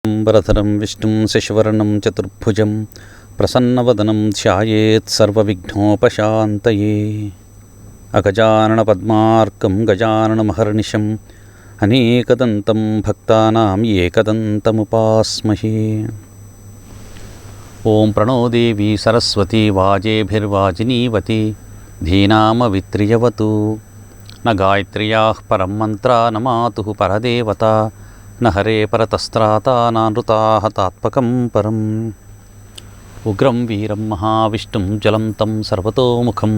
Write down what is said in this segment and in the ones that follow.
वरदं विष्णुं शशिवर्णं चतुर्भुजं प्रसन्नवदनं ध्यायेत् सर्वविघ्नोपशान्तये। अगजाननपद्मार्कं गजाननमहर्निशम् अनेकदन्तं भक्तानां एकदन्तमुपास्महे। ओं प्रणो देवी सरस्वती वाजेभिर्वाजिनीवती धीनामवित्रियवतु। न गायत्र्याः परं मन्त्रा न मातुः परदेवता न हरे परतस्त्राता नानृताः तात्पकं परम्। उग्रं वीरं महाविष्णुं ज्वलन्तं सर्वतोमुखं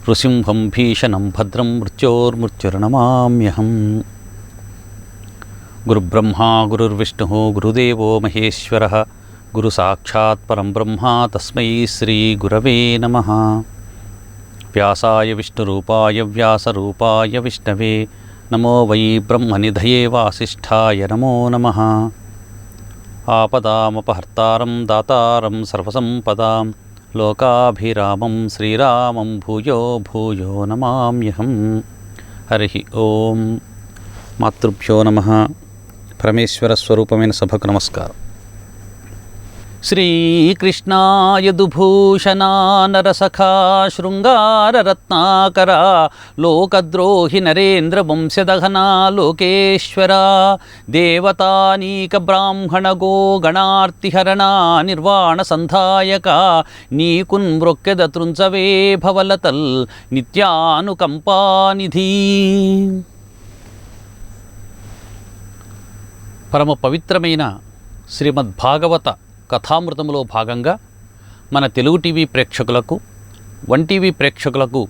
नृसिंहं भीषणं भद्रं मृत्योर्मृत्युर्नमाम्यहम्। गुरुब्रह्मा गुरुर्विष्णुः गुरुदेवो महेश्वरः गुरुसाक्षात् परं ब्रह्मा तस्मै श्रीगुरवे नमः। व्यासाय विष्णुरूपाय व्यासरूपाय विष्णवे नमो वै ब्रह्मनिधये वासिष्ठाय नमो नमः। आपदामपहर्तारं दातारं सर्वसम्पदां लोकाभिरामं श्रीरामं भूयो भूयो नमाम्यहं। हरिः ओं। मातृभ्यो नमः। परमेश्वरस्वरूपమైన సభకు నమస్కారం. శ్రీకృష్ణాయ దుభూషణా నరసఖా శృంగారరత్నాకరా లోకద్రోహి నరేంద్ర వంశదహనా లోకేశ్వరా దేవతానీక బ్రాహ్మణ గో గణార్తిహరణా నిర్వాణ సంధాయక నీకున్ మ్రొక్కెద తృంచవే భవలతల్ నిత్యానుకంపానిధి. పరమ పవిత్రమైన శ్రీమద్భాగవత కథామృతములో భాగంగా మన తెలుగు టీవీ ప్రేక్షకులకు, వన్ టీవీ ప్రేక్షకులకు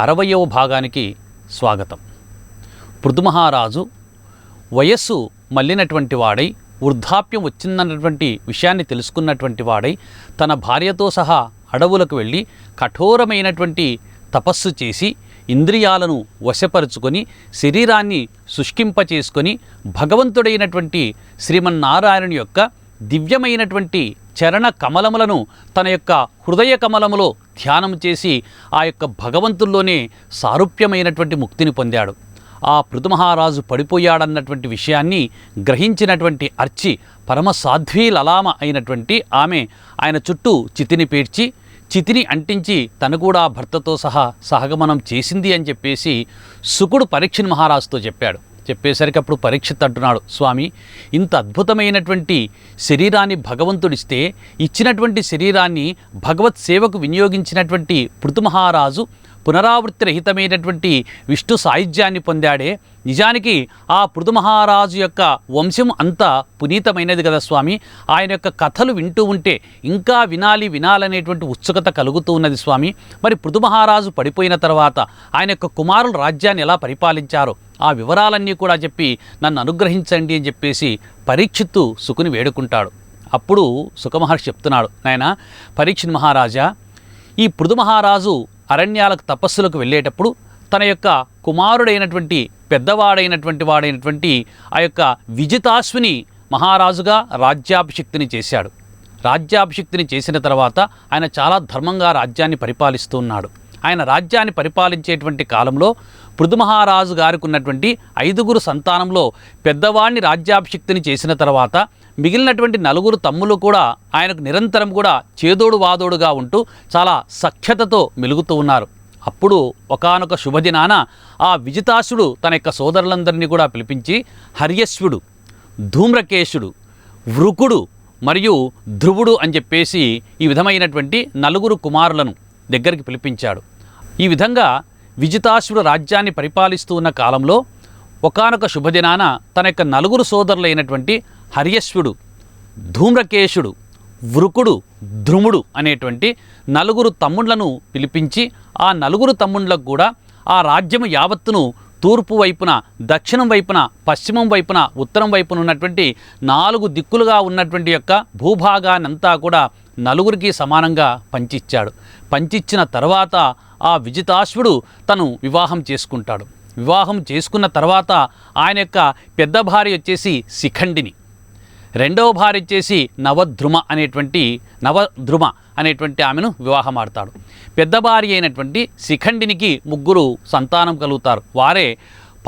60వ భాగానికి స్వాగతం. పృథుమహారాజు వయస్సు మళ్ళినటువంటి వాడై, వృద్ధాప్యం వచ్చిందన్నటువంటి విషయాన్ని తెలుసుకున్నటువంటి వాడై తన భార్యతో సహా అడవులకు వెళ్ళి కఠోరమైనటువంటి తపస్సు చేసి ఇంద్రియాలను వశపరుచుకొని శరీరాన్ని శుష్కింపచేసుకొని భగవంతుడైనటువంటి శ్రీమన్నారాయణుని యొక్క దివ్యమైనటువంటి చరణ కమలములను తన యొక్క హృదయ కమలములో ధ్యానం చేసి ఆ యొక్క భగవంతుల్లోనే సారూప్యమైనటువంటి ముక్తిని పొందాడు. ఆ పృథుమహారాజు పడిపోయాడన్నటువంటి విషయాన్ని గ్రహించినటువంటి అర్చి పరమ సాధ్వీ లలామ అయినటువంటి ఆమె ఆయన చుట్టూ చితిని పేర్చి చితిని అంటించి తను కూడా భర్తతో సహా సహగమనం చేసింది అని చెప్పేసి శుకుడు పరీక్షిత్ మహారాజుతో చెప్పాడు. చెప్పేసరికి అప్పుడు పరీక్షిత్ అంటున్నాడు, స్వామి, ఇంత అద్భుతమైనటువంటి శరీరాన్ని భగవంతుడిస్తే ఇచ్చినటువంటి శరీరాన్ని భగవత్ సేవకు వినియోగించినటువంటి పృథుమహారాజు పునరావృత్తి రహితమైనటువంటి విష్ణు సాయుధ్యాన్ని పొందాడే. నిజానికి ఆ పృథుమహారాజు యొక్క వంశం అంతా పునీతమైనది కదా స్వామి. ఆయన యొక్క కథలు వింటూ ఉంటే ఇంకా వినాలనేటువంటి ఉత్సుకత కలుగుతూ ఉన్నది స్వామి. మరి పృథుమహారాజు పడిపోయిన తర్వాత ఆయన యొక్క కుమారులు రాజ్యాన్ని ఎలా పరిపాలించారో ఆ వివరాలన్నీ కూడా చెప్పి నన్ను అనుగ్రహించండి అని చెప్పేసి పరీక్షిత్తు శుకుని వేడుకుంటాడు. అప్పుడు శుకమహర్షి చెప్తున్నాడు, నాయనా పరీక్షిత్ మహారాజా, ఈ పృథుమహారాజు అరణ్యాలకు తపస్సులకు వెళ్ళేటప్పుడు తన యొక్క కుమారుడైనటువంటి వాడైనటువంటి ఆ యొక్క విజితాశ్విని మహారాజుగా రాజ్యాభిషిక్తిని చేశాడు. రాజ్యాభిషిక్తిని చేసిన తర్వాత ఆయన చాలా ధర్మంగా రాజ్యాన్ని పరిపాలిస్తూ ఉన్నాడు. ఆయన రాజ్యాన్ని పరిపాలించేటువంటి కాలంలో పృథుమహారాజు గారికి ఉన్నటువంటి 5గురు సంతానంలో పెద్దవాడిని రాజ్యాభిషిక్తిని చేసిన తర్వాత మిగిలినటువంటి 4 తమ్ములు కూడా ఆయనకు నిరంతరం కూడా చేదోడు వాదోడుగా ఉంటూ చాలా సఖ్యతతో మెలుగుతూ ఉన్నారు. అప్పుడు ఒకానొక శుభదినాన ఆ విజితాసుడు తన యొక్క సోదరులందరినీ కూడా పిలిపించి హర్యశ్వుడు, ధూమ్రకేశుడు, వృకుడు మరియు ధ్రువుడు అని చెప్పేసి ఈ విధమైనటువంటి 4 కుమారులను దగ్గరికి పిలిపించాడు. ఈ విధంగా విజితాసుడు రాజ్యాన్ని పరిపాలిస్తూ ఉన్న కాలంలో ఒకానొక శుభదినాన తన యొక్క 4 సోదరులైనటువంటి హర్యశ్వుడు, ధూమ్రకేశుడు, వృకుడు, ధ్రుముడు అనేటువంటి 4 తమ్ముళ్లను పిలిపించి ఆ 4 తమ్ముళ్లకు కూడా ఆ రాజ్యము యావత్తును తూర్పు వైపున, దక్షిణం వైపున, పశ్చిమం వైపున, ఉత్తరం వైపున ఉన్నటువంటి 4 దిక్కులుగా ఉన్నటువంటి యొక్క భూభాగాన్నంతా కూడా 4కి సమానంగా పంచిచ్చాడు. పంచిచ్చిన తర్వాత ఆ విజితాశ్వుడు తను వివాహం చేసుకుంటాడు. వివాహం చేసుకున్న తర్వాత ఆయన యొక్క పెద్ద భార్య వచ్చేసి శిఖండిని, రెండవ భార్య వచ్చేసి నవద్రుమ అనేటువంటి ఆమెను వివాహం ఆడతాడు. పెద్ద భార్య అయినటువంటి శిఖండినికి 3 సంతానం కలుగుతారు. వారే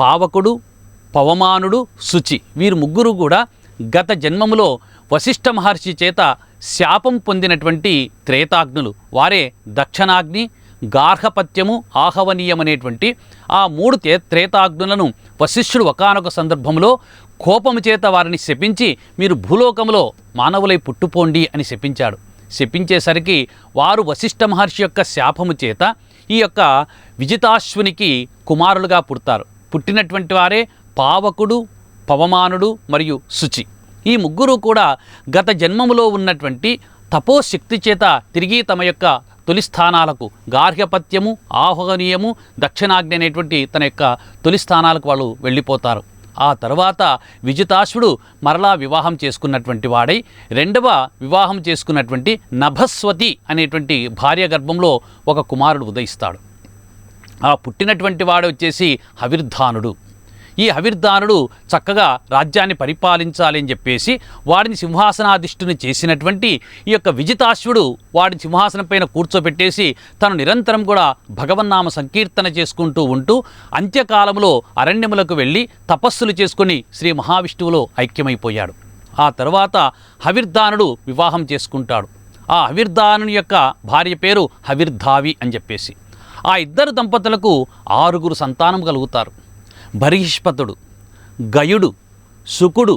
పావకుడు, పవమానుడు, శుచి. వీరు 3 కూడా గత జన్మములో వశిష్ఠ మహర్షి చేత శాపం పొందినటువంటి త్రేతాగ్నులు. వారే దక్షిణాగ్ని, గార్హపత్యము, ఆహవనీయం అనేటువంటి ఆ 3 త్రేతాగ్నులను వశిష్ఠుడు ఒకానొక సందర్భంలో కోపము చేత వారిని శపించి మీరు భూలోకంలో మానవులై పుట్టుపోండి అని శపించాడు. శపించేసరికి వారు వశిష్ఠ మహర్షి యొక్క శాపము చేత ఈ యొక్క విజితాశ్వునికి కుమారులుగా పుడతారు. పుట్టినటువంటి వారే పావకుడు, పవమానుడు మరియు శుచి. ఈ ముగ్గురు కూడా గత జన్మములో ఉన్నటువంటి తపోశక్తి చేత తిరిగి తమ యొక్క తొలి స్థానాలకు గార్హపత్యము, ఆహ్వనీయము, దక్షిణాగ్ని అనేటువంటి తన యొక్క తొలి స్థానాలకు వాళ్ళు వెళ్ళిపోతారు. ఆ తర్వాత విజితాశ్వుడు మరలా వివాహం చేసుకున్నటువంటి వాడై రెండవ వివాహం చేసుకున్నటువంటి నభస్వతి అనేటువంటి భార్య గర్భంలో ఒక కుమారుడు ఉదయిస్తాడు. ఆ పుట్టినటువంటి వాడు వచ్చేసి హవిర్ధానుడు. ఈ హవిర్ధానుడు చక్కగా రాజ్యాన్ని పరిపాలించాలి అని చెప్పేసి వాడిని సింహాసనాధిష్ఠుని చేసినటువంటి ఈ యొక్క విజితాశ్వుడు వాడిని సింహాసనం పైన కూర్చోబెట్టేసి తను నిరంతరం కూడా భగవన్నామ సంకీర్తన చేసుకుంటూ ఉంటూ అంత్యకాలంలో అరణ్యములకు వెళ్ళి తపస్సులు చేసుకుని శ్రీ మహావిష్ణువులో ఐక్యమైపోయాడు. ఆ తర్వాత హవిర్ధానుడు వివాహం చేసుకుంటాడు. ఆ హవిర్ధానుని యొక్క భార్య పేరు హవిర్ధావి అని చెప్పేసి. ఆ ఇద్దరు దంపతులకు 6 సంతానం కలుగుతారు. బర్హిష్పతుడు, గయుడు, శుకుడు,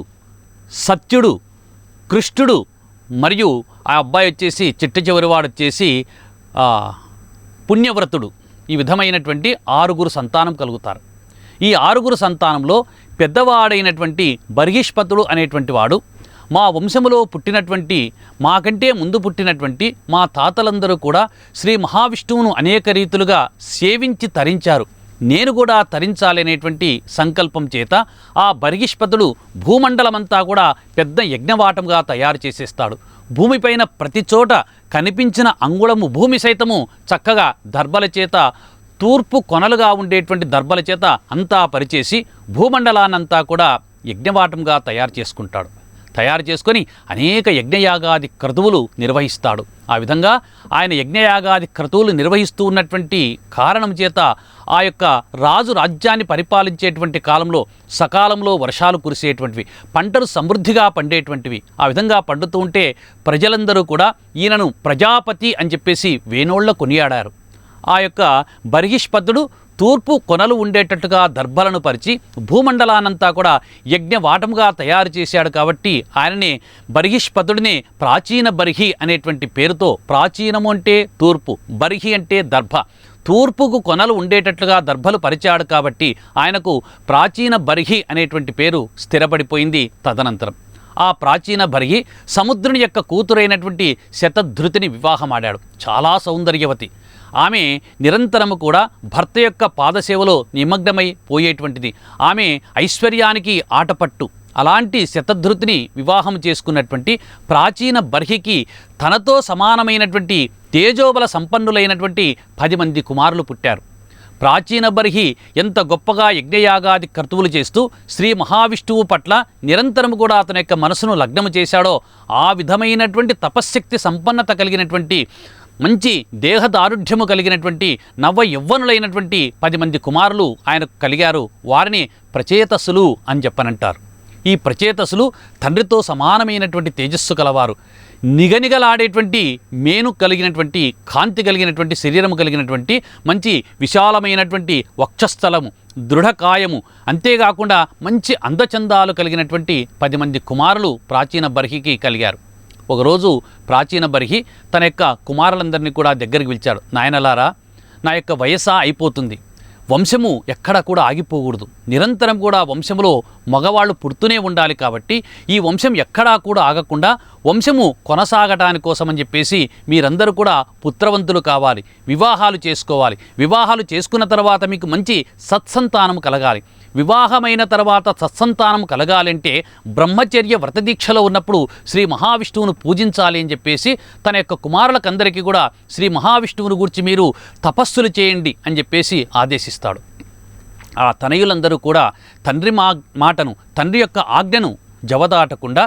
సత్యుడు, కృష్ణుడు మరియు ఆ అబ్బాయి వచ్చేసి చిట్ట చివరివాడు వచ్చేసి పుణ్యవ్రతుడు. ఈ విధమైనటువంటి 6 సంతానం కలుగుతారు. ఈ 6 సంతానంలో పెద్దవాడైనటువంటి బర్హిష్పతుడు అనేటువంటి వాడు మా వంశములో పుట్టినటువంటి మాకంటే ముందు పుట్టినటువంటి మా తాతలందరూ కూడా శ్రీ మహావిష్ణువును అనేక రీతులుగా సేవించి తరించారు. నేను కూడా తరించాలనేటువంటి సంకల్పం చేత ఆ బర్హిష్పతుడు భూమండలమంతా కూడా పెద్ద యజ్ఞవాటంగా తయారు చేసేస్తాడు. భూమిపైన ప్రతి చోట కనిపించిన అంగుళము భూమి సైతము చక్కగా దర్భల చేత, తూర్పు కొనలుగా ఉండేటువంటి దర్భల చేత అంతా పరిచేసి భూమండలాన్నంతా కూడా యజ్ఞవాటంగా తయారు చేసుకుంటాడు. తయారు చేసుకొని అనేక యజ్ఞయాగాది క్రతువులు నిర్వహిస్తాడు. ఆ విధంగా ఆయన యజ్ఞయాగాది క్రతువులు నిర్వహిస్తూ ఉన్నటువంటి కారణం చేత ఆ యొక్క రాజు రాజ్యాన్ని పరిపాలించేటువంటి కాలంలో సకాలంలో వర్షాలు కురిసేటువంటివి, పంటలు సమృద్ధిగా పండేటువంటివి. ఆ విధంగా పండుతూ ఉంటే ప్రజలందరూ కూడా ఈయనను ప్రజాపతి అని చెప్పేసి వేనోళ్ల కొనియాడారు. ఆ యొక్క బర్హిష్పతుడు తూర్పు కొనలు ఉండేటట్టుగా దర్భలను పరిచి భూమండలానంతా కూడా యజ్ఞవాటముగా తయారు చేశాడు. కాబట్టి ఆయననే బర్హిష్పతుడిని ప్రాచీన బర్హి అనేటువంటి పేరుతో, ప్రాచీనము అంటే తూర్పు, బర్హి అంటే దర్భ, తూర్పుకు కొనలు ఉండేటట్లుగా దర్భలు పరిచాడు కాబట్టి ఆయనకు ప్రాచీన బర్హి అనేటువంటి పేరు స్థిరపడిపోయింది. తదనంతరం ఆ ప్రాచీన బర్హి సముద్రుని యొక్క కూతురైనటువంటి శతధృతిని వివాహమాడాడు. చాలా సౌందర్యవతి. ఆమె నిరంతరము కూడా భర్త యొక్క పాదసేవలో నిమగ్నమై పోయేటువంటిది. ఆమె ఐశ్వర్యానికి ఆటపట్టు. అలాంటి శతధృతిని వివాహం చేసుకున్నటువంటి ప్రాచీన బర్హికి తనతో సమానమైనటువంటి తేజోబల సంపన్నులైనటువంటి 10 మంది కుమారులు పుట్టారు. ప్రాచీన బర్హి ఎంత గొప్పగా యజ్ఞయాగాది క్రతువులు చేస్తూ శ్రీ మహావిష్ణువు పట్ల నిరంతరము కూడా అతని యొక్క మనసును లగ్నము చేశాడో ఆ విధమైనటువంటి తపశ్శక్తి సంపన్నత కలిగినటువంటి మంచి దేహదారుఢ్యము కలిగినటువంటి నవ యవ్వనులైనటువంటి 10 మంది కుమారులు ఆయనకు కలిగారు. వారిని ప్రచేతసులు అని చెప్పనంటారు. ఈ ప్రచేతసులు తండ్రితో సమానమైనటువంటి తేజస్సు కలవారు. నిగనిగలాడేటువంటి మేను కలిగినటువంటి, కాంతి కలిగినటువంటి, శరీరము కలిగినటువంటి, మంచి విశాలమైనటువంటి వక్షస్థలము, దృఢకాయము, అంతేకాకుండా మంచి అందచందాలు కలిగినటువంటి 10 మంది కుమారులు ప్రాచీన బర్హికి కలిగారు. ఒకరోజు ప్రాచీన బర్హి తన యొక్క కుమారులందరినీ కూడా దగ్గరికి పిలిచాడు. నాయనలారా, నా యొక్క వయస్సు అయిపోతుంది. వంశము ఎక్కడా కూడా ఆగిపోకూడదు. నిరంతరం కూడా వంశములో మగవాళ్ళు పుడుతూనే ఉండాలి. కాబట్టి ఈ వంశం ఎక్కడా కూడా ఆగకుండా వంశము కొనసాగటానికి కోసమని చెప్పేసి మీరందరూ కూడా పుత్రవంతులు కావాలి, వివాహాలు చేసుకోవాలి. వివాహాలు చేసుకున్న తర్వాత మీకు మంచి సత్సంతానం కలగాలి. వివాహమైన తర్వాత సత్సంతానం కలగాలంటే బ్రహ్మచర్య వ్రతదీక్షలో ఉన్నప్పుడు శ్రీ మహావిష్ణువును పూజించాలి అని చెప్పేసి తన యొక్క కుమారులకందరికీ కూడా శ్రీ మహావిష్ణువుని గురించి మీరు తపస్సులు చేయండి అని చెప్పేసి ఆదేశిస్తాడు. ఆ తనయులందరూ కూడా తండ్రి మాటను, తండ్రి యొక్క ఆజ్ఞను జవదాటకుండా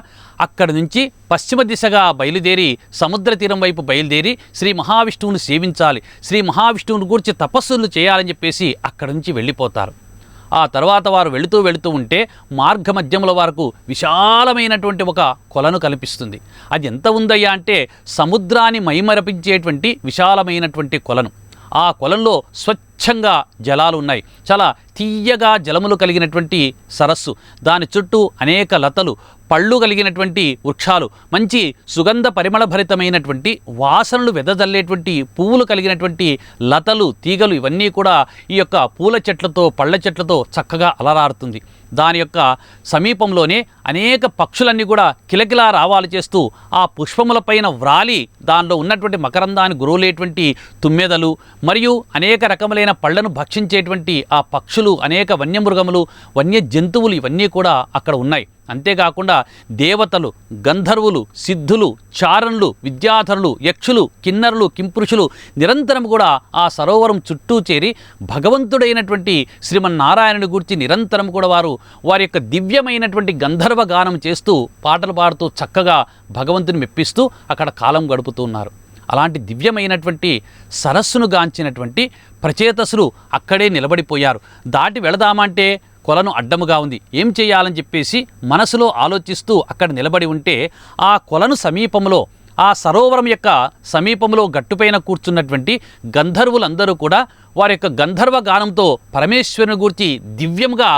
అక్కడి నుంచి పశ్చిమ దిశగా బయలుదేరి సముద్ర తీరం వైపు బయలుదేరి శ్రీ మహావిష్ణువుని సేవించాలి, శ్రీ మహావిష్ణువుని గురించి తపస్సులు చేయాలని చెప్పేసి అక్కడి నుంచి వెళ్ళిపోతారు. ఆ తర్వాత వారు వెళుతూ ఉంటే మార్గ మధ్యముల వరకు విశాలమైనటువంటి ఒక కొలను కనిపిస్తుంది. అది ఎంత ఉందయ్యా అంటే సముద్రాన్ని మైమరపించేటువంటి విశాలమైనటువంటి కొలను. ఆ కొలంలో స్వచ్ఛంగా జలాలు ఉన్నాయి. చాలా తీయగా జలములు కలిగినటువంటి సరస్సు, దాని చుట్టూ అనేక లతలు, పళ్ళు కలిగినటువంటి వృక్షాలు, మంచి సుగంధ పరిమళభరితమైనటువంటి వాసనలు వెదజల్లేటువంటి పువ్వులు కలిగినటువంటి లతలు, తీగలు, ఇవన్నీ కూడా ఈ యొక్క పూల చెట్లతో పళ్ళ చెట్లతో చక్కగా అలరారుతుంది. దాని యొక్క సమీపంలోనే అనేక పక్షులన్నీ కూడా కిలకిలా రావాలు చేస్తూ ఆ పుష్పములపైన వ్రాలి దానిలో ఉన్నటువంటి మకరందాన్ని గురువులేటువంటి తుమ్మెదలు మరియు అనేక రకములైన పళ్లను భక్షించేటువంటి ఆ పక్షులు, అనేక వన్యమృగములు, వన్య జంతువులు ఇవన్నీ కూడా అక్కడ ఉన్నాయి. అంతేకాకుండా దేవతలు, గంధర్వులు, సిద్ధులు, చారణులు, విద్యాధరులు, యక్షులు, కిన్నరులు, కింపురుషులు నిరంతరం కూడా ఆ సరోవరం చుట్టూ చేరి భగవంతుడైనటువంటి శ్రీమన్నారాయణుని గురించి నిరంతరం కూడా వారి యొక్క దివ్యమైనటువంటి గంధర్వ గానం చేస్తూ పాటలు పాడుతూ చక్కగా భగవంతుని మెప్పిస్తూ అక్కడ కాలం గడుపుతూ ఉన్నారు. అలాంటి దివ్యమైనటువంటి సరస్సును గాంచినటువంటి ప్రచేతసులు అక్కడే నిలబడిపోయారు. దాటి వెళదామంటే కొలను అడ్డముగా ఉంది. ఏం చేయాలని చెప్పేసి మనసులో ఆలోచిస్తూ అక్కడ నిలబడి ఉంటే ఆ కొలను సమీపంలో, ఆ సరోవరం యొక్క సమీపంలో గట్టుపైన కూర్చున్నటువంటి గంధర్వులందరూ కూడా వారి యొక్క గంధర్వ గానంతో పరమేశ్వరుని గూర్చి దివ్యంగా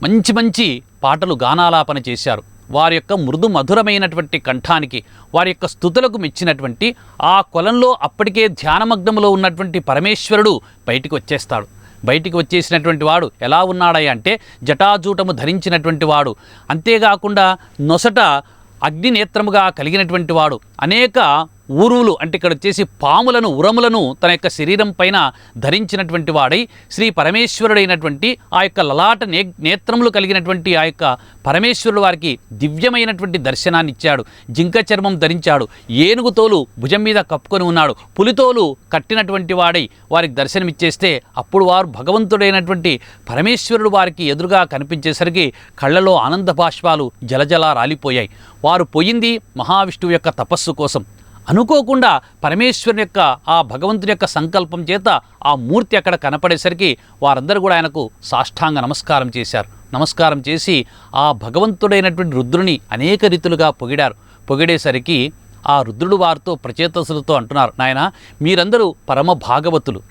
మంచి మంచి పాటలు గానాలాపన చేశారు. వారి యొక్క మృదు మధురమైనటువంటి కంఠానికి, వారి యొక్క స్తుతులకు మెచ్చినటువంటి ఆ కొలంలో అప్పటికే ధ్యానమగ్నములో ఉన్నటువంటి పరమేశ్వరుడు బయటికి వచ్చేస్తాడు. బయటికి వచ్చేసినటువంటి వాడు ఎలా ఉన్నాడయ్య అంటే జటాజూటము ధరించినటువంటి వాడు, అంతేకాకుండా నొసట అగ్నినేత్రముగా కలిగినటువంటి వాడు, అనేక ఊరువులు అంటే ఇక్కడ వచ్చేసి పాములను, ఉరములను తన యొక్క శరీరం పైన ధరించినటువంటి వాడై శ్రీ పరమేశ్వరుడైనటువంటి ఆ యొక్క లలాట నేత్రములు కలిగినటువంటి ఆ యొక్క పరమేశ్వరుడు వారికి దివ్యమైనటువంటి దర్శనాన్ని ఇచ్చాడు. జింక చర్మం ధరించాడు, ఏనుగు తోలు భుజం మీద కప్పుకొని ఉన్నాడు, పులితోలు కట్టినటువంటి వాడై వారికి దర్శనమిచ్చేస్తే అప్పుడు వారు భగవంతుడైనటువంటి పరమేశ్వరుడు వారికి ఎదురుగా కనిపించేసరికి కళ్ళలో ఆనంద బాష్పాలు జలజలా రాలిపోయాయి. వారు పోయింది మహావిష్ణువు యొక్క తపస్సు కోసం. అనుకోకుండా పరమేశ్వరుని యొక్క ఆ భగవంతుని యొక్క సంకల్పం చేత ఆ మూర్తి అక్కడ కనపడేసరికి వారందరూ కూడా ఆయనకు సాష్టాంగ నమస్కారం చేశారు. నమస్కారం చేసి ఆ భగవంతుడైనటువంటి రుద్రుని అనేక రీతులుగా పొగిడేసరికి ఆ రుద్రుడు వారితో ప్రచేతసులతో అంటున్నారు, నాయన మీరందరూ పరమ భాగవతులు,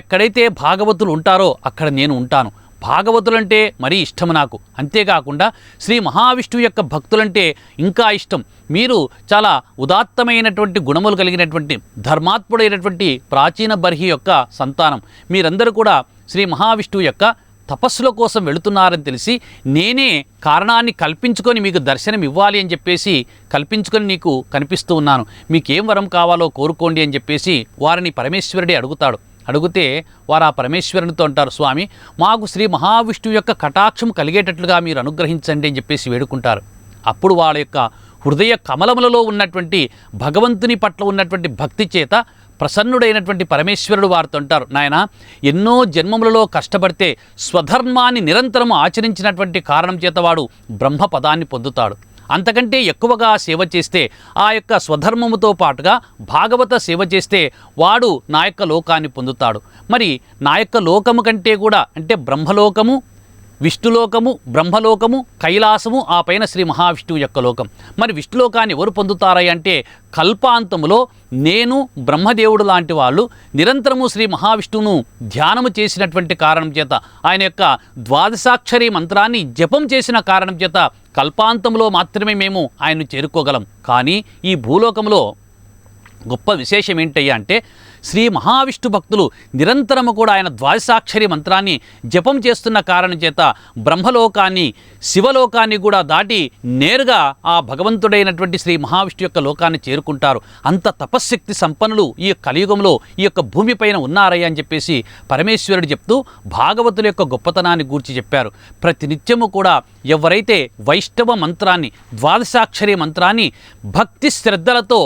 ఎక్కడైతే భాగవతులు ఉంటారో అక్కడ నేను ఉంటాను. భాగవతులంటే మరీ ఇష్టం నాకు. అంతేకాకుండా శ్రీ మహావిష్ణువు యొక్క భక్తులంటే ఇంకా ఇష్టం. మీరు చాలా ఉదాత్తమైనటువంటి గుణములు కలిగినటువంటి ధర్మాత్ముడైనటువంటి ప్రాచీన బర్హి యొక్క సంతానం. మీరందరూ కూడా శ్రీ మహావిష్ణువు యొక్క తపస్సుల కోసం వెళుతున్నారని తెలిసి నేనే కారణాన్ని కల్పించుకొని మీకు దర్శనం ఇవ్వాలి అని చెప్పేసి కల్పించుకొని నీకు కనిపిస్తూ ఉన్నాను. మీకేం వరం కావాలో కోరుకోండి అని చెప్పేసి వారిని పరమేశ్వరుడే అడుగుతాడు. అడిగితే వారు ఆ పరమేశ్వరునితో అంటారు, స్వామి మాకు శ్రీ మహావిష్ణువు యొక్క కటాక్షం కలిగేటట్లుగా మీరు అనుగ్రహించండి అని చెప్పేసి వేడుకుంటారు. అప్పుడు వాళ్ళ యొక్క హృదయ కమలములలో ఉన్నటువంటి భగవంతుని పట్ల ఉన్నటువంటి భక్తి చేత ప్రసన్నుడైనటువంటి పరమేశ్వరుడు వారితో అంటారు, నాయన ఎన్నో జన్మములలో కష్టపడితే స్వధర్మాన్ని నిరంతరము ఆచరించినటువంటి కారణం చేత వాడు బ్రహ్మపదాన్ని పొందుతాడు. అంతకంటే ఎక్కువగా సేవ చేస్తే ఆ యొక్క స్వధర్మముతో పాటుగా భాగవత సేవ చేస్తే వాడు నా యొక్క లోకాన్ని పొందుతాడు. మరి నా యొక్క లోకము కంటే కూడా అంటే బ్రహ్మలోకము, విష్ణులోకము, బ్రహ్మలోకము, కైలాసము, ఆ పైన శ్రీ మహావిష్ణువు యొక్క లోకం. మరి విష్ణులోకాన్ని ఎవరు పొందుతారై అంటే కల్పాంతములో నేను బ్రహ్మదేవుడు లాంటి వాళ్ళు నిరంతరము శ్రీ మహావిష్ణువును ధ్యానము చేసినటువంటి కారణం చేత, ఆయన యొక్క ద్వాదశాక్షరి మంత్రాన్ని జపం చేసిన కారణం చేత కల్పాంతంలో మాత్రమే మేము ఆయన్ను చేరుకోగలం. కానీ ఈ భూలోకంలో గొప్ప విశేషం ఏంటయ్యా అంటే శ్రీ మహావిష్ణు భక్తులు నిరంతరము కూడా ఆయన ద్వాదశాక్షరి మంత్రాన్ని జపం చేస్తున్న కారణం చేత బ్రహ్మలోకాన్ని, శివలోకాన్ని కూడా దాటి నేరుగా ఆ భగవంతుడైనటువంటి శ్రీ మహావిష్ణు యొక్క లోకాన్ని చేరుకుంటారు. అంత తపశ్శక్తి సంపన్నులు ఈ కలియుగంలో ఈ యొక్క భూమిపైన ఉన్నారయ్యా అని చెప్పేసి పరమేశ్వరుడు చెప్తూ భాగవతుల యొక్క గొప్పతనాన్ని గూర్చి చెప్పారు. ప్రతినిత్యము కూడా ఎవరైతే వైష్ణవ మంత్రాన్ని, ద్వాదశాక్షరి మంత్రాన్ని భక్తి శ్రద్ధలతో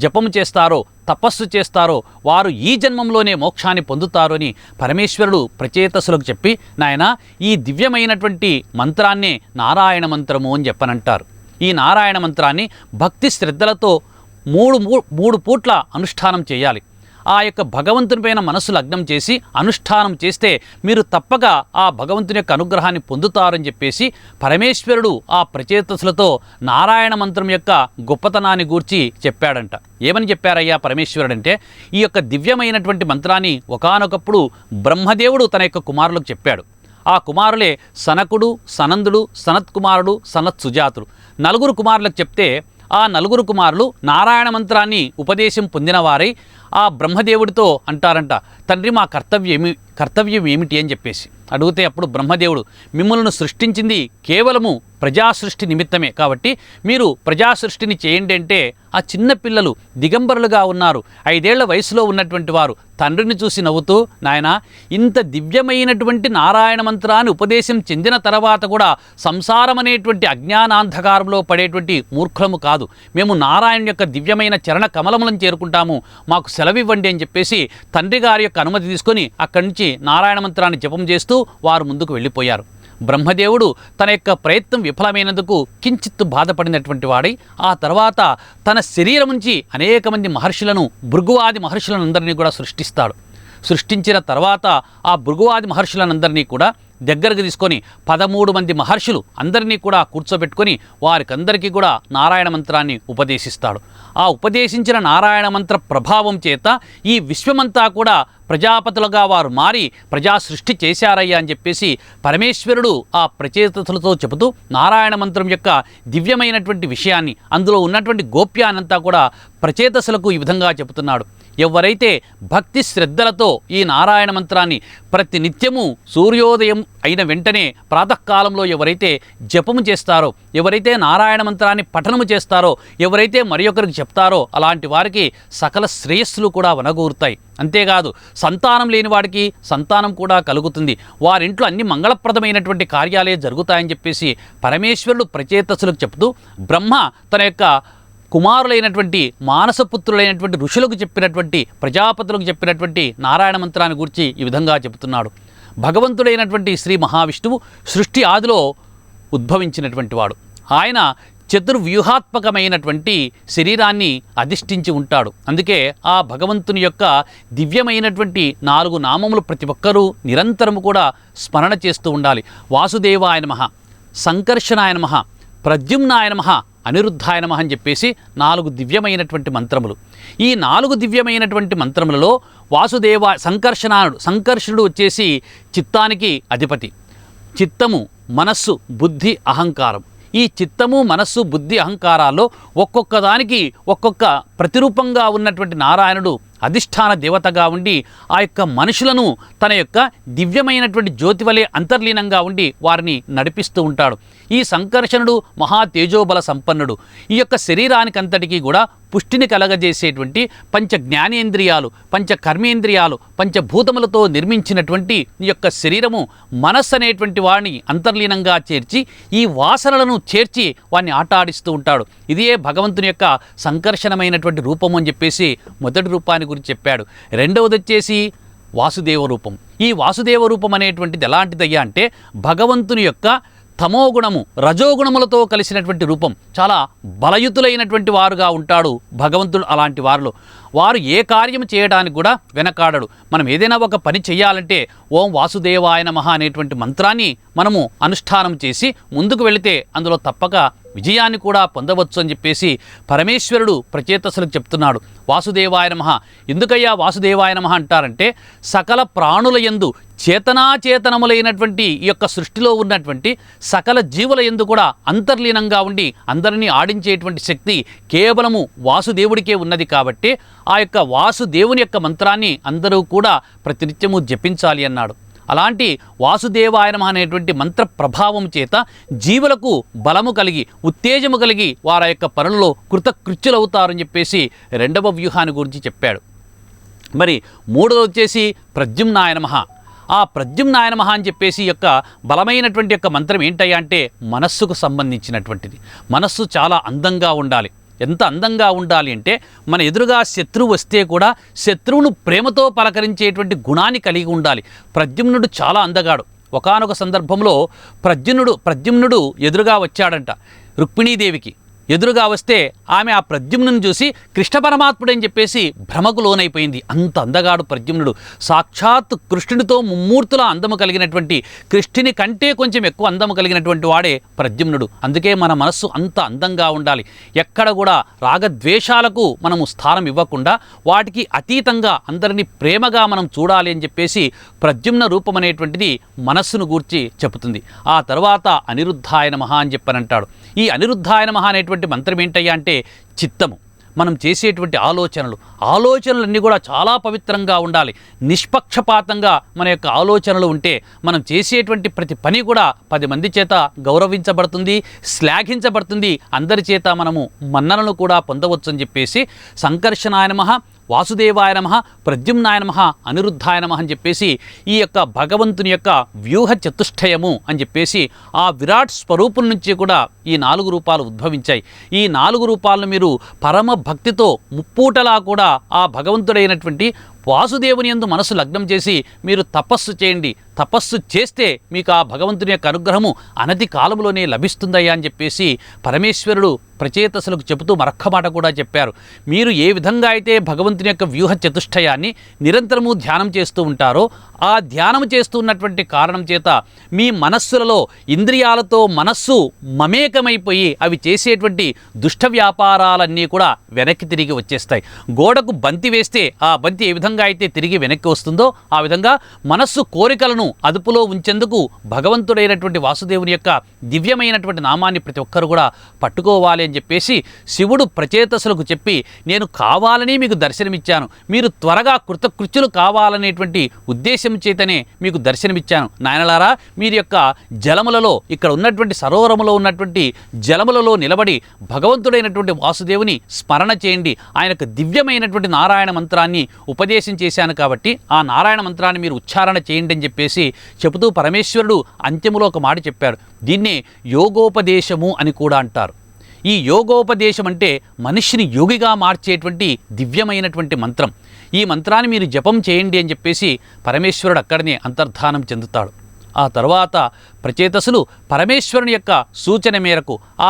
జపము చేస్తారో, తపస్సు చేస్తారో వారు ఈ జన్మంలోనే మోక్షాన్ని పొందుతారు అని పరమేశ్వరుడు ప్రచేతసులకు చెప్పి, నాయన ఈ దివ్యమైనటువంటి మంత్రాన్నే నారాయణ మంత్రము అని చెప్పనంటారు. ఈ నారాయణ మంత్రాన్ని భక్తి శ్రద్ధలతో మూడు పూట్ల అనుష్ఠానం చేయాలి. ఆ యొక్క భగవంతుని పైన మనస్సు లగ్నం చేసి అనుష్ఠానం చేస్తే మీరు తప్పక ఆ భగవంతుని యొక్క అనుగ్రహాన్ని పొందుతారని చెప్పేసి పరమేశ్వరుడు ఆ ప్రచేతసులతో నారాయణ మంత్రం యొక్క గొప్పతనాన్ని గూర్చి చెప్పాడంట. ఏమని చెప్పారయ్యా పరమేశ్వరుడంటే, ఈ యొక్క దివ్యమైనటువంటి మంత్రాన్ని ఒకానొకప్పుడు బ్రహ్మదేవుడు తన యొక్క కుమారులకు చెప్పాడు. ఆ కుమారులే సనకుడు, సనందుడు, సనత్కుమారుడు, సనత్సుజాతుడు. నలుగురు కుమారులకు చెప్తే ఆ నలుగురు కుమారులు నారాయణ మంత్రాన్ని ఉపదేశం పొందినవారై ఆ బ్రహ్మదేవుడితో అంటారంట, తండ్రి మా కర్తవ్యం ఏమిటి అని చెప్పేసి అడిగితే అప్పుడు బ్రహ్మదేవుడు, మిమ్మల్ని సృష్టించింది కేవలము ప్రజాసృష్టి నిమిత్తమే, కాబట్టి మీరు ప్రజాసృష్టిని చేయండి అంటే ఆ చిన్న పిల్లలు దిగంబరులుగా ఉన్నారు, 5 ఏళ్ల వయసులో ఉన్నటువంటి వారు తండ్రిని చూసి నవ్వుతూ, నాయనా ఇంత దివ్యమైనటువంటి నారాయణ మంత్రాన్ని ఉపదేశం చెందిన తర్వాత కూడా సంసారం అనేటువంటి అజ్ఞానాంధకారంలో పడేటువంటి మూర్ఖులము కాదు, మేము నారాయణ యొక్క దివ్యమైన చరణ కమలములను చేరుకుంటాము, మాకు సెలవివ్వండి అని చెప్పేసి తండ్రి గారి యొక్క అనుమతి తీసుకొని అక్కడి నుంచి నారాయణ మంత్రాన్ని జపం చేస్తూ వారు ముందుకు వెళ్ళిపోయారు. బ్రహ్మదేవుడు తన యొక్క ప్రయత్నం విఫలమైనందుకు కించిత్తు బాధపడినటువంటి వాడై ఆ తర్వాత తన శరీరం నుంచి అనేక మంది మహర్షులను, భృగువాది మహర్షులను అందరినీ కూడా సృష్టిస్తాడు. సృష్టించిన తర్వాత ఆ భృగువాది మహర్షులనందరినీ కూడా దగ్గరకు తీసుకొని 13 మంది మహర్షులు అందరినీ కూడా కూర్చోబెట్టుకొని వారికందరికీ కూడా నారాయణ మంత్రాన్ని ఉపదేశిస్తాడు. ఆ ఉపదేశించిన నారాయణ మంత్ర ప్రభావం చేత ఈ విశ్వమంతా కూడా ప్రజాపతులుగా వారు మారి ప్రజా సృష్టి చేశారయ్యా అని చెప్పేసి పరమేశ్వరుడు ఆ ప్రచేతసులతో చెబుతూ నారాయణ మంత్రం యొక్క దివ్యమైనటువంటి విషయాన్ని, అందులో ఉన్నటువంటి గోప్యానంతా కూడా ప్రచేతసులకు ఈ విధంగా చెబుతున్నాడు. ఎవరైతే భక్తి శ్రద్ధలతో ఈ నారాయణ మంత్రాన్ని ప్రతినిత్యము సూర్యోదయం అయిన వెంటనే ప్రాతకాలంలో ఎవరైతే జపము చేస్తారో, ఎవరైతే నారాయణ మంత్రాన్ని పఠనము చేస్తారో, ఎవరైతే మరి ఒకరికి చెప్తారో అలాంటి వారికి సకల శ్రేయస్సులు కూడా వనగూరుతాయి. అంతేకాదు సంతానం లేని వాడికి సంతానం కూడా కలుగుతుంది, వారింట్లో అన్ని మంగళప్రదమైనటువంటి కార్యాలే జరుగుతాయని చెప్పేసి పరమేశ్వరుడు ప్రచేతసులకు చెప్తూ బ్రహ్మ తన యొక్క కుమారులైనటువంటి మానసపుత్రులైనటువంటి ఋషులకు చెప్పినటువంటి, ప్రజాపతులకు చెప్పినటువంటి నారాయణ మంత్రాన్ని గురించి ఈ విధంగా చెబుతున్నాడు. భగవంతుడైనటువంటి శ్రీ మహావిష్ణువు సృష్టి ఆదిలో ఉద్భవించినటువంటి వాడు. ఆయన చతుర్వ్యూహాత్మకమైనటువంటి శరీరాన్ని అధిష్ఠించి ఉంటాడు. అందుకే ఆ భగవంతుని యొక్క దివ్యమైనటువంటి 4 నామములు ప్రతి ఒక్కరూ నిరంతరము కూడా స్మరణ చేస్తూ ఉండాలి. వాసుదేవాయ నమః, సంకర్షణాయ నమః, ప్రద్యుమ్నాయ నమః, అనిరుద్ధాయ నమః అని చెప్పేసి 4 దివ్యమైనటువంటి మంత్రములు. ఈ 4 దివ్యమైనటువంటి మంత్రములలో సంకర్షణుడు వచ్చేసి చిత్తానికి అధిపతి. చిత్తము, మనస్సు, బుద్ధి, అహంకారం. ఈ చిత్తము, మనస్సు, బుద్ధి, అహంకారాల్లో ఒక్కొక్క దానికి ఒక్కొక్క ప్రతిరూపంగా ఉన్నటువంటి నారాయణుడు అధిష్టాన దేవతగా ఉండి ఆ యొక్క మనుషులను తన యొక్క దివ్యమైనటువంటి జ్యోతి వలె అంతర్లీనంగా ఉండి వారిని నడిపిస్తూ ఉంటాడు. ఈ సంకర్షణుడు మహా తేజోబల సంపన్నుడు. ఈ యొక్క శరీరానికంతటికీ కూడా పుష్టిని కలగజేసేటువంటి పంచ జ్ఞానేంద్రియాలు, పంచ కర్మేంద్రియాలు, పంచభూతములతో నిర్మించినటువంటి ఈ యొక్క శరీరము మనస్సు అనేటువంటి వాడిని అంతర్లీనంగా చేర్చి ఈ వాసనలను చేర్చి వాడిని ఆటాడిస్తూ ఉంటాడు. ఇదే భగవంతుని యొక్క సంకర్షణమైనటువంటి రూపము అని చెప్పేసి మొదటి రూపాన్ని గురించి చెప్పాడు. రెండవది వచ్చేసి వాసుదేవ రూపం. ఈ వాసుదేవ రూపం అనేటువంటిది ఎలాంటిదయ్యా అంటే భగవంతుని యొక్క తమోగుణము, రజోగుణములతో కలిసినటువంటి రూపం. చాలా బలయుతులైనటువంటి వారుగా ఉంటాడు భగవంతుడు. అలాంటి వారిలో వారు ఏ కార్యం చేయడానికి కూడా వెనకాడడు. మనం ఏదైనా ఒక పని చేయాలంటే ఓం వాసుదేవాయ నమః అనేటువంటి మంత్రాన్ని మనము అనుష్ఠానం చేసి ముందుకు వెళితే అందులో తప్పక విజయాన్ని కూడా పొందవచ్చు అని చెప్పేసి పరమేశ్వరుడు ప్రచేతసులకు చెప్తున్నాడు. వాసుదేవాయ నమః. ఎందుకయ్యా వాసుదేవాయ నమః అంటారంటే సకల ప్రాణుల యందు చేతనాచేతనములైనటువంటి ఈ యొక్క సృష్టిలో ఉన్నటువంటి సకల జీవుల యందు కూడా అంతర్లీనంగా ఉండి అందరినీ ఆడించేటువంటి శక్తి కేవలము వాసుదేవుడికే ఉన్నది. కాబట్టి ఆ యొక్క వాసుదేవుని యొక్క మంత్రాన్ని అందరూ కూడా ప్రతినిత్యము జపించాలి అన్నాడు. అలాంటి వాసుదేవాయ నమః అనేటువంటి మంత్ర ప్రభావం చేత జీవులకు బలము కలిగి, ఉత్తేజము కలిగి వారి యొక్క పనులలో కృతకృత్యులవుతారని చెప్పేసి రెండవ వ్యూహాన్ని గురించి చెప్పాడు. మరి మూడవది వచ్చేసి ప్రద్యుమ్నాయ నమః. ఆ ప్రద్యుమ్నాయ నమః అని చెప్పేసి యొక్క బలమైనటువంటి యొక్క మంత్రం ఏంటయ్యా అంటే మనస్సుకు సంబంధించినటువంటిది. మనస్సు చాలా అందంగా ఉండాలి. ఎంత అందంగా ఉండాలి అంటే మన ఎదురుగా శత్రువు వస్తే కూడా శత్రువును ప్రేమతో పలకరించేటువంటి గుణాన్ని కలిగి ఉండాలి. ప్రద్యుమ్నుడు చాలా అందగాడు. ఒకానొక సందర్భంలో ప్రద్యుమ్నుడు ఎదురుగా వచ్చాడంట రుక్మిణీదేవికి. ఎదురుగా వస్తే ఆమె ఆ ప్రద్యుమ్నుని చూసి కృష్ణ పరమాత్ముడు అని చెప్పేసి భ్రమకు లోనైపోయింది. అంత అందగాడు ప్రద్యుమ్నుడు. సాక్షాత్ కృష్ణుడితో ముమ్మూర్తుల అందము కలిగినటువంటి, కృష్ణుని కంటే కొంచెం ఎక్కువ అందము కలిగినటువంటి వాడే ప్రద్యుమ్నుడు. అందుకే మన మనస్సు అంత అందంగా ఉండాలి. ఎక్కడ కూడా రాగద్వేషాలకు మనము స్థానం ఇవ్వకుండా వాటికి అతీతంగా అందరినీ ప్రేమగా మనం చూడాలి అని చెప్పేసి ప్రద్యుమ్న రూపం అనేటువంటిది మనస్సును గూర్చి చెబుతుంది. ఆ తర్వాత అనిరుద్ధాయ నమః అని చెప్పనంటాడు. ఈ అనిరుద్ధాయ నమః అనేటువంటి మంత్రం ఏంటయ్యా అంటే చిత్తము. మనం చేసేటువంటి ఆలోచనలన్నీ కూడా చాలా పవిత్రంగా ఉండాలి. నిష్పక్షపాతంగా మన యొక్క ఆలోచనలు ఉంటే మనం చేసేటువంటి ప్రతి పని కూడా 10 మంది చేత గౌరవించబడుతుంది, శ్లాఘించబడుతుంది. అందరి చేత మనము మన్ననలు కూడా పొందవచ్చు అని చెప్పేసి సంకర్షణాయ నమః, వాసుదేవాయ నమః, ప్రద్యుమ్నాయ నమః, అనిరుద్ధాయ నమః అని చెప్పేసి ఈ యొక్క భగవంతుని యొక్క వ్యూహ చతుష్టయము అని చెప్పేసి ఆ విరాట్ స్వరూపం నుంచి కూడా ఈ 4 రూపాలు ఉద్భవించాయి. ఈ 4 రూపాలను మీరు పరమ భక్తితో ముప్పూటలా కూడా ఆ భగవంతుడైనటువంటి వాసుదేవుని యందు మనసు లగ్నం చేసి మీరు తపస్సు చేయండి. తపస్సు చేస్తే మీకు ఆ భగవంతుని యొక్క అనుగ్రహము అనతి కాలంలోనే లభిస్తుందయ్యా అని చెప్పేసి పరమేశ్వరుడు ప్రచేతసులకు చెబుతూ మరొక్క మాట కూడా చెప్పారు. మీరు ఏ విధంగా అయితే భగవంతుని యొక్క వ్యూహ చతుష్టయాన్ని నిరంతరము ధ్యానం చేస్తూ ఉంటారో, ఆ ధ్యానం చేస్తున్నటువంటి కారణం చేత మీ మనస్సులలో ఇంద్రియాలతో మనస్సు మమేకమైపోయి అవి చేసేటువంటి దుష్ట వ్యాపారాలన్నీ కూడా వెనక్కి తిరిగి వచ్చేస్తాయి. గోడకు బంతి వేస్తే ఆ బంతి ఏ విధంగా అయితే తిరిగి వెనక్కి వస్తుందో ఆ విధంగా మనస్సు కోరికలను అదుపులో ఉంచేందుకు భగవంతుడైనటువంటి వాసుదేవుని యొక్క దివ్యమైనటువంటి నామాన్ని ప్రతి ఒక్కరు కూడా పట్టుకోవాలి అని చెప్పేసి శివుడు ప్రచేతసులకు చెప్పి, నేను కావాలని మీకు దర్శనమిచ్చాను, మీరు త్వరగా కృతకృత్యులు కావాలనేటువంటి ఉద్దేశం చేతనే మీకు దర్శనమిచ్చాను. నాయనలారా, మీరు యొక్క జలములలో, ఇక్కడ ఉన్నటువంటి సరోవరములో ఉన్నటువంటి జలములలో నిలబడి భగవంతుడైనటువంటి వాసుదేవుని స్మరణ చేయండి. ఆయనకు దివ్యమైనటువంటి నారాయణ మంత్రాన్ని ఉపదేశం చేశాను కాబట్టి ఆ నారాయణ మంత్రాన్ని మీరు ఉచ్చారణ చేయండి అని చెప్పేసి చెబుతూ పరమేశ్వరుడు అంత్యములో ఒక మాట చెప్పారు. దీన్నే యోగోపదేశము అని కూడా అంటారు. ఈ యోగోపదేశం అంటే మనిషిని యోగిగా మార్చేటువంటి దివ్యమైనటువంటి మంత్రం. ఈ మంత్రాన్ని మీరు జపం చేయండి అని చెప్పేసి పరమేశ్వరుడు అక్కడనే అంతర్ధానం చెందుతాడు. ఆ తర్వాత ప్రచేతసులు పరమేశ్వరుని యొక్క సూచన మేరకు ఆ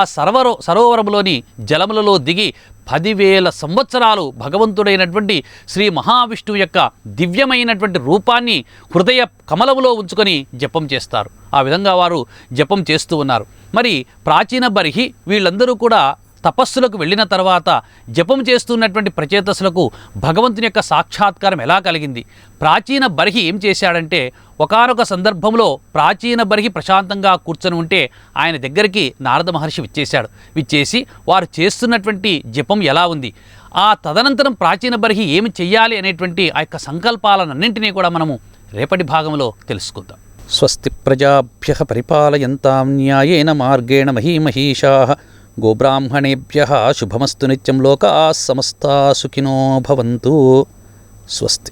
సరోవరములోని జలములలో దిగి 10,000 సంవత్సరాలు భగవంతుడైనటువంటి శ్రీ మహావిష్ణువు యొక్క దివ్యమైనటువంటి రూపాన్ని హృదయ కమలములో ఉంచుకొని జపం చేస్తారు. ఆ విధంగా వారు జపం చేస్తూ ఉన్నారు. మరి ప్రాచీన బర్హి వీళ్ళందరూ కూడా తపస్సులకు వెళ్ళిన తర్వాత జపం చేస్తున్నటువంటి ప్రచేతసులకు భగవంతుని యొక్క సాక్షాత్కారం ఎలా కలిగింది? ప్రాచీన బర్హి ఏం చేశాడంటే, ఒకానొక సందర్భంలో ప్రాచీన బర్హి ప్రశాంతంగా కూర్చొని ఉంటే ఆయన దగ్గరికి నారద మహర్షి విచ్చేసి వారు చేస్తున్నటువంటి జపం ఎలా ఉంది, ఆ తదనంతరం ప్రాచీన బర్హి ఏమి చెయ్యాలి అనేటువంటి ఆ యొక్క సంకల్పాలన్నింటినీ కూడా మనము రేపటి భాగంలో తెలుసుకుందాం. స్వస్తి ప్రజాభ్యః పరిపాలయంతాం న్యాయేన మార్గేణ మహీమహీషాః గోబ్రాహ్మణేభ్యః శుభమస్తు నిత్యం లోకాః సమస్తాః సుఖినో భవంతు. స్వస్తి.